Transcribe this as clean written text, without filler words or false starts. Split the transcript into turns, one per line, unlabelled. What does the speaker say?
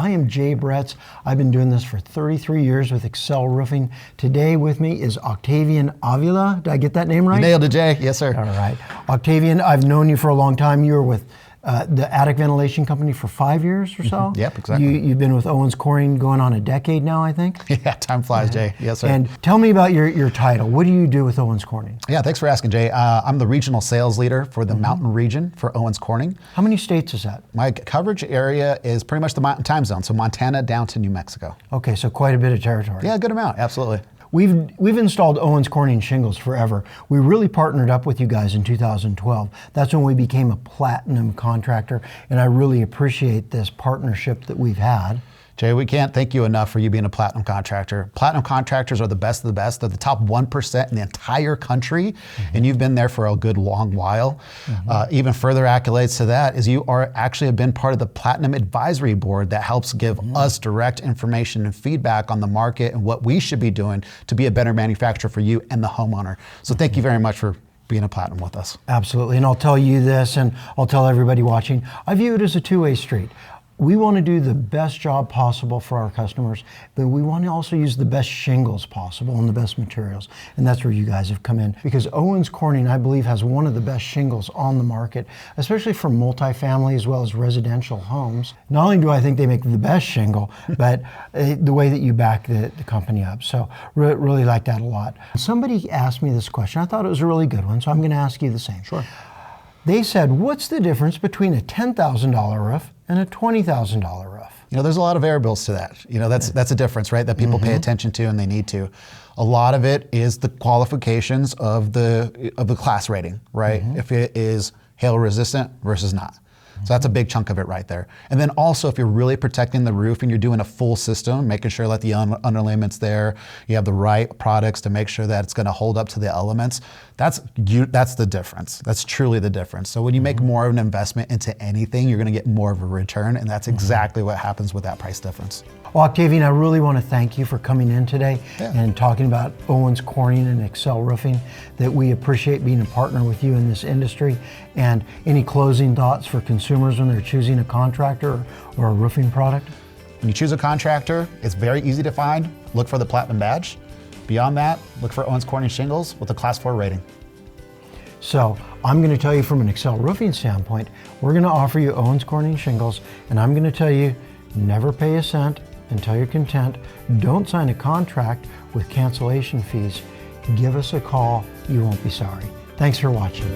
I am Jay Bretz. I've been doing this for 33 years with Excel Roofing. Today with me is Octavian Avila. Did I get that name right?
You nailed it, Jay. Yes, sir.
All right. Octavian, I've known you for a long time. You were with the attic ventilation company for 5 years or so.
Yep, exactly.
You've been with Owens Corning going on a decade now, I think.
Yeah, time flies, Jay. Yes, sir.
And tell me about your title. What do you do with Owens Corning?
Yeah, thanks for asking, Jay. I'm the regional sales leader for the Mountain region for Owens Corning.
How many states is that?
My coverage area is pretty much the Mountain time zone, so Montana down to New Mexico.
Okay, so quite a bit of territory.
Yeah, a good amount, absolutely.
We've installed Owens Corning shingles forever. We really partnered up with you guys in 2012. That's when we became a platinum contractor, and I really appreciate this partnership that we've had.
Jay, we can't thank you enough for you being a platinum contractor. Platinum contractors are the best of the best. They're the top 1% in the entire country, and you've been there for a good long while. Even further accolades to that is you actually have been part of the Platinum Advisory Board that helps give us direct information and feedback on the market and what we should be doing to be a better manufacturer for you and the homeowner. So thank you very much for being a platinum with us.
Absolutely, and I'll tell you this, and I'll tell everybody watching, I view it as a two-way street. We want to do the best job possible for our customers, but we want to also use the best shingles possible and the best materials. And that's where you guys have come in, because Owens Corning, I believe, has one of the best shingles on the market, especially for multifamily as well as residential homes. Not only do I think they make the best shingle, but the way that you back the company up. So really like that a lot. Somebody asked me this question. I thought it was a really good one, so I'm going to ask you the same.
Sure.
They said, what's the difference between a $10,000 roof and a $20,000 roof?
You know, there's a lot of variables to that. You know, that's a difference, right? That people pay attention to and they need to. A lot of it is the qualifications of the class rating, right? If it is hail resistant versus not. So that's a big chunk of it right there. And then also if you're really protecting the roof and you're doing a full system, making sure that the underlayment's there, you have the right products to make sure that it's gonna hold up to the elements, that's the difference. That's truly the difference. So when you make more of an investment into anything, you're gonna get more of a return, and that's exactly what happens with that price difference.
Well, Octavian, I really want to thank you for coming in today and talking about Owens Corning and Excel Roofing, that we appreciate being a partner with you in this industry. And any closing thoughts for consumers when they're choosing a contractor or a roofing product?
When you choose a contractor, it's very easy to find. Look for the Platinum badge. Beyond that, look for Owens Corning shingles with a Class 4 rating.
So I'm going to tell you from an Excel Roofing standpoint, we're going to offer you Owens Corning shingles, and I'm going to tell you, never pay a cent until you're content. Don't sign a contract with cancellation fees. Give us a call. You won't be sorry. Thanks for watching.